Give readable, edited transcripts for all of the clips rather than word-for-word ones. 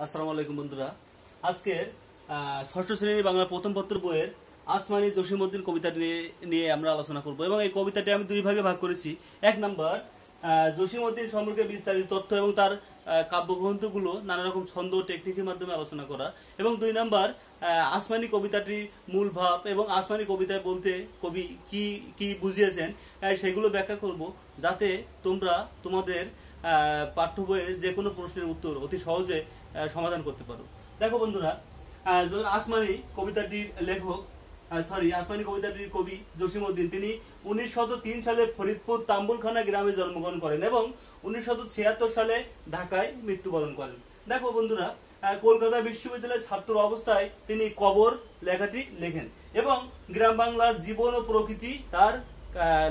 আসসালামু আলাইকুম বন্ধুরা। আজকের ষষ্ঠ শ্রেণীর বাংলা প্রথম পত্র বইয়ের আসমানি জসিমউদ্দিন কবিতাটি নিয়ে আমরা আলোচনা করব এবং এই কবিতাটি আমি দুই ভাগে ভাগ করেছি। এক নাম্বার জসিমউদ্দিন সম্পর্কে বিস্তারিত তথ্য এবং তার কাব্যগ্রন্থগুলো নানা রকম ছন্দ ও টেকনিকের মাধ্যমে আলোচনা করা, এবং দুই নাম্বার আসমানি কবিতাটির মূল ভাব এবং আসমানি কবিতায় বলতে কবি কি কি বুঝিয়েছেন সেগুলো ব্যাখ্যা করব, যাতে তোমরা তোমাদের পাঠ্য বইয়ের যে কোনো প্রশ্নের উত্তর অতি সহজে সমাধান করতে পারো। দেখো বন্ধুরা, আসমানি কবিতাটির লেখক আসমানি কবিতাটির কবি জসিমউদ্দিন, তিনি 1903 সালে ফরিদপুর তাম্বুলখানা গ্রামে জন্মগ্রহণ করেন এবং 1976 সালে ঢাকায় মৃত্যুবরণ করেন। দেখো বন্ধুরা, কলকাতা বিশ্ববিদ্যালয়ের ছাত্র অবস্থায় তিনি কবর লেখাটি লেখেন এবং গ্রাম বাংলার জীবন ও প্রকৃতি তার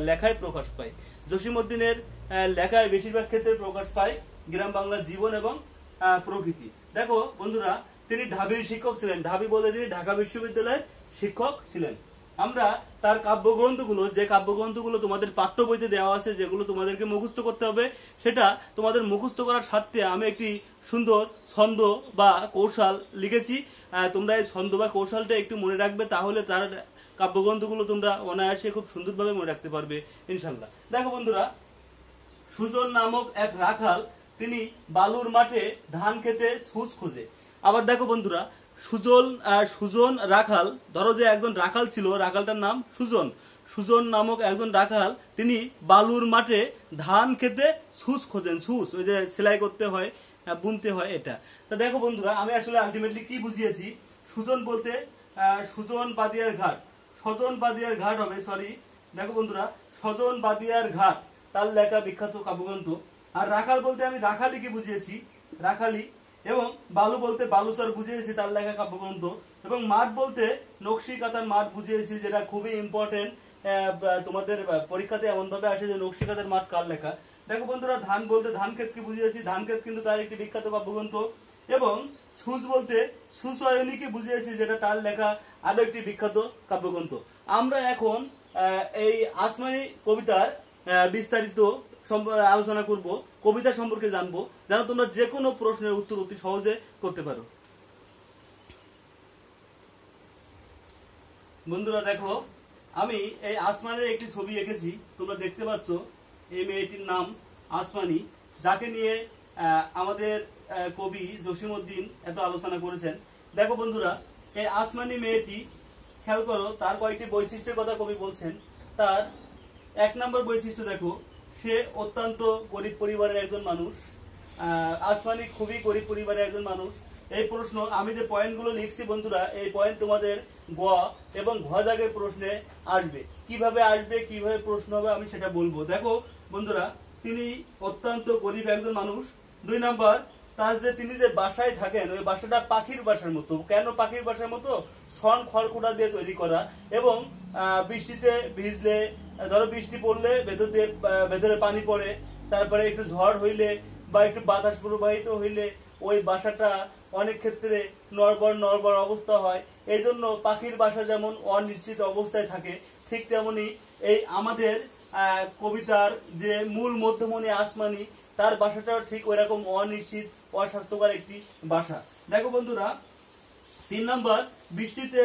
লেখায় প্রকাশ পায়। জসিমউদ্দিনের লেখায় বেশিরভাগ ক্ষেত্রে প্রকাশ পায় গ্রাম বাংলার জীবন এবং প্রকৃতি। দেখো বন্ধুরা, তিনি ঢাবির শিক্ষক ছিলেন। ঢাবি বলতে তিনি ঢাকা বিশ্ববিদ্যালয়ের শিক্ষক ছিলেন। আমরা তার কাব্যগ্রন্থগুলো তোমাদের পাঠ্য বইতে দেওয়া আছে, যেগুলো তোমাদেরকে মুখস্থ করতে হবে, সেটা তোমাদের মুখস্থ করার স্বার্থে আমি একটি সুন্দর ছন্দ বা কৌশল লিখেছি। তোমরা এই ছন্দ বা কৌশলটা একটু মনে রাখবে, তাহলে তার কাব্যগ্রন্থগুলো তোমরা অনায়াসে খুব সুন্দরভাবে মনে রাখতে পারবে ইনশাল্লাহ। দেখো বন্ধুরা, সুজন নামক এক রাখাল, তিনি বালুর মাঠে ধান খেতে ছুঁচ খুঁজে। আবার দেখো বন্ধুরা, সুজন রাখাল, ধরো যে একজন রাখাল ছিল, রাখালটার নাম সুজন নামক একজন রাখাল, তিনি বালুর মাঠে ধান খেতে ছুঁচ খোঁজেন। ছুঁচ ওই যে সেলাই করতে হয়, বুনতে হয়, এটা। তা দেখো বন্ধুরা, আমি আসলে আলটিমেটলি কি বুঝিয়েছি, সুজন বলতে সুজন বাদিয়ার ঘাট হবে, সরি। দেখো বন্ধুরা, সজন বাদিয়ার ঘাট তার লেখা বিখ্যাত কাব্যগ্রন্থ। আর রাখাল বলতে আমি রাখালি কি বুঝিয়েছি, রাখালি, এবং বালু বলতে বালুচর বুঝিয়েছি তার লেখা কাব্যগ্রন্থ, এবং মাঠ বলতে নকশি কাতার মাঠ বুঝিয়েছি, যেটা খুবই ইম্পর্টেন্ট। তোমাদের পরীক্ষাতে এমন ভাবে আসে যে নকশি কাতার মাঠ কার লেখা। দেখো বন্ধুরা, ধান বলতে ধান ক্ষেত কি বুঝিয়েছি, ধান ক্ষেত কিন্তু তার একটি বিখ্যাত কাব্যগ্রন্থ, এবং ছুঁচ বলতে সুচয়নীকে বুঝিয়েছি, যেটা তার লেখা আরো একটি বিখ্যাত কাব্যগ্রন্থ। আমরা এখন এই আসমানি কবিতার বিস্তারিত আলোচনা করব, কবিতা সম্পর্কে জানবো, যেন তোমরা যে কোনো প্রশ্নের উত্তর অতি সহজে করতে পারো। বন্ধুরা দেখো, আমি এই আসমানের একটি ছবি এঁকেছি, তোমরা দেখতে পাচ্ছ। এই মেয়েটির নাম আসমানি, যাকে নিয়ে আমাদের কবি জসিমউদ্দিন এত আলোচনা করেছেন। দেখো বন্ধুরা, এই আসমানি মেয়েটি, খেয়াল করো তার কয়েকটি বৈশিষ্ট্যের কথা কবি বলছেন। তার 1 নম্বর বৈশিষ্ট্য দেখো, সে অত্যন্ত গরিব পরিবারের একজন মানুষ। আসমানি খুবই গরিব পরিবারের একজন মানুষ। এই প্রশ্ন, আমি যে পয়েন্টগুলো লিখছি বন্ধুরা, এই পয়েন্ট তোমাদের গ এবং ঘ দাগের প্রশ্নে আসবে। কিভাবে আসবে, কিভাবে প্রশ্ন হবে, আমি সেটা বলবো। দেখো বন্ধুরা, তিনি অত্যন্ত গরিব একজন মানুষ। 2 নম্বর, তিনি যে বাসায় থাকেন, ওই বাসাটা পাখির বাসার মতো। কেন পাখির বাসার মতো? ছন খড়কুটা দিয়ে তৈরি করা, এবং বৃষ্টিতে ভিজলে, ধরো বৃষ্টি পড়লে ভেতরে পানি পড়ে, তারপরে একটু ঝড় হইলে বা একটু বাতাস প্রবাহিত হইলে ওই বাসাটা অনেক ক্ষেত্রে নড়বড় অবস্থা হয়। এই জন্য পাখির বাসা যেমন অনিশ্চিত অবস্থায় থাকে, ঠিক তেমনি এই আমাদের কবিতার যে মূল মধ্যমণি আসমানি, তার বাসাটাও ঠিক ওইরকম অনিশ্চিত, অস্বাস্থ্যকর একটি বাসা। দেখো বন্ধুরা, 3 নম্বর, বৃষ্টিতে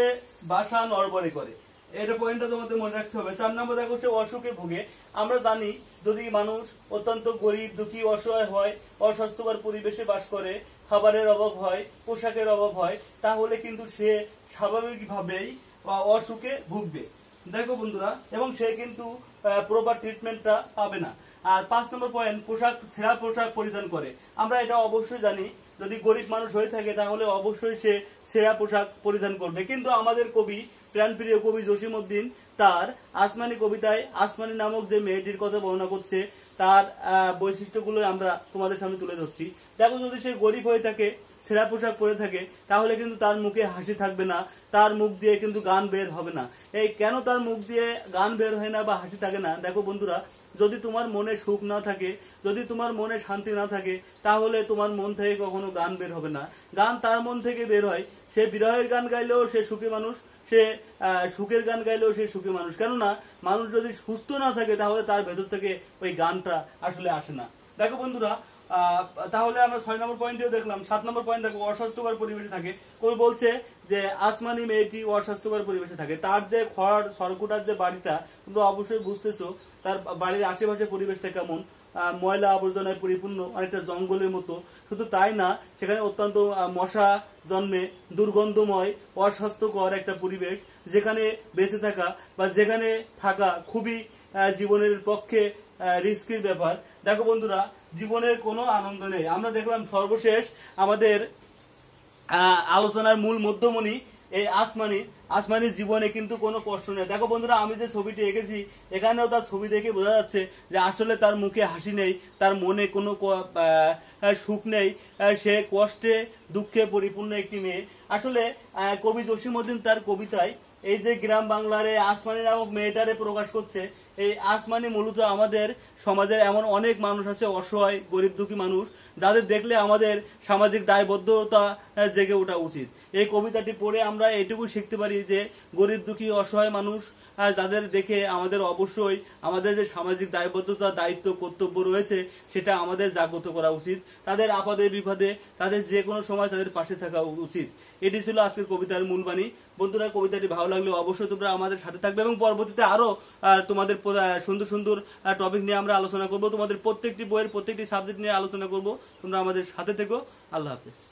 বাসা নড়বড়ে করে। এটা পয়েন্টটা তোমাদের মনে রাখতে হবে। 4 নম্বর দেখো, হচ্ছে অসুখে ভুগে। আমরা জানি, যদি মানুষ অত্যন্ত গরিব, দুঃখী, অসহায় হয়, অস্বাস্থ্যকর পরিবেশে বাস করে, খাবারের অভাব হয়, পোশাকের অভাব হয়, তাহলে কিন্তু সে স্বাভাবিকভাবেই অসুখে ভুগবে। দেখো বন্ধুরা, এবং সে কিন্তু প্রপার ট্রিটমেন্টটা পাবে না। আর 5 নম্বর পয়েন্ট, ছেঁড়া পোশাক পরিধান করে। আমরা এটা অবশ্যই জানি, যদি গরিব মানুষ হয়ে থাকে তাহলে অবশ্যই সে ছেঁড়া পোশাক পরিধান করবে। কিন্তু আমাদের কবি, প্রাণপ্রিয় কবি জসিমউদ্দিন, তার আসমানি কবিতায় আসমানি নামক যে মেয়েটির কথা বর্ণনা করছে, তার বৈশিষ্ট্যগুলো আমরা তোমাদের সামনে তুলে ধরছি। দেখো, যদি সে গরিব হয়ে থাকে, ছেঁড়া পোশাক পরে থাকে, তাহলে কিন্তু তার মুখে হাসি থাকবে না, তার মুখ দিয়ে কিন্তু গান বের হবে না। এই কেন তার মুখ দিয়ে গান বের হয় না বা হাসি থাকে না? দেখো বন্ধুরা, যদি তোমার মনে সুখ না থাকে, যদি তোমার মনে শান্তি না থাকে, তাহলে তোমার মন থেকে কখনো গান বের হবে না। গান তার মন থেকে বের হয়। সে বিরহের গান গাইলেও সে সুখী মানুষ, সে সুখের গান গাইলেও সে সুখী মানুষ। কেননা মানুষ যদি সুস্থ না থাকে, তাহলে তার ভেতর থেকে ওই গানটা আসলে আসে না। দেখো বন্ধুরা, তাহলে আমরা 6 নম্বর পয়েন্টেও দেখলাম। 7 নম্বর পয়েন্ট দেখো, অস্বাস্থ্যকর পরিবেশে থাকে। কবি বলছে যে আসমানি মেয়েটি অস্বাস্থ্যকর পরিবেশে থাকে। তার যে খড় সরকুটার যে বাড়িটা, তোমরা অবশ্যই বুঝতেছো তার বাড়ির আশেপাশে পরিবেশটা কেমন, ময়লা আবর্জনায় পরিপূর্ণ, অনেকটা জঙ্গলের মতো। শুধু তাই না, সেখানে অত্যন্ত মশা জন্মে, দুর্গন্ধময়, অস্বাস্থ্যকর একটা পরিবেশ, যেখানে বেঁচে থাকা বা যেখানে থাকা খুবই জীবনের পক্ষে রিস্কির ব্যাপার। দেখো বন্ধুরা, জীবনের কোনো আনন্দ নেই। আমরা দেখলাম সর্বশেষ আমাদের আলোচনার মূল মধ্যমণি এই আসমানির জীবনে কিন্তু কোনো কষ্ট নেই। দেখো বন্ধুরা, আমি যে ছবিটি এঁকেছি, এখানেও তার ছবি দেখে বোঝা যাচ্ছে যে আসলে তার মুখে হাসি নেই, তার মনে কোনো সুখ নেই, সে কষ্টে দুঃখে পরিপূর্ণ একটি মেয়ে। আসলে কবি জসিমউদ্দিন তার কবিতায় এই যে গ্রাম বাংলার এই আসমানি নামক মেয়েটারে প্রকাশ করছে। এই আসমানি মূলত আমাদের সমাজের এমন অনেক মানুষ আছে, অসহায় গরিব দুঃখী মানুষ, যাদের দেখলে আমাদের সামাজিক দায়বদ্ধতা জেগে ওঠা উচিত। এই কবিতাটি পড়ে আমরা এটুকু শিখতে পারি যে গরিব দুঃখী অসহায় মানুষ যাদের দেখে আমাদের অবশ্যই আমাদের যে সামাজিক দায়বদ্ধতা, দায়িত্ব, কর্তব্য রয়েছে, সেটা আমাদের জাগ্রত করা উচিত। তাদের আপদে বিপদে, তাদের যে কোনো সময় তাদের পাশে থাকা উচিত। এটি ছিল আজকের কবিতার মূল বাণী। বন্ধুরা, কবিতাটি ভালো লাগলে অবশ্যই তোমরা আমাদের সাথে থাকবে এবং পরবর্তীতে আরো তোমাদের সুন্দর সুন্দর টপিক নিয়ে আমরা আলোচনা করব। তোমাদের প্রত্যেকটি বইয়ের প্রত্যেকটি সাবজেক্ট নিয়ে আলোচনা করব। তোমরা আমাদের সাথে থেকো। আল্লাহ হাফেজ।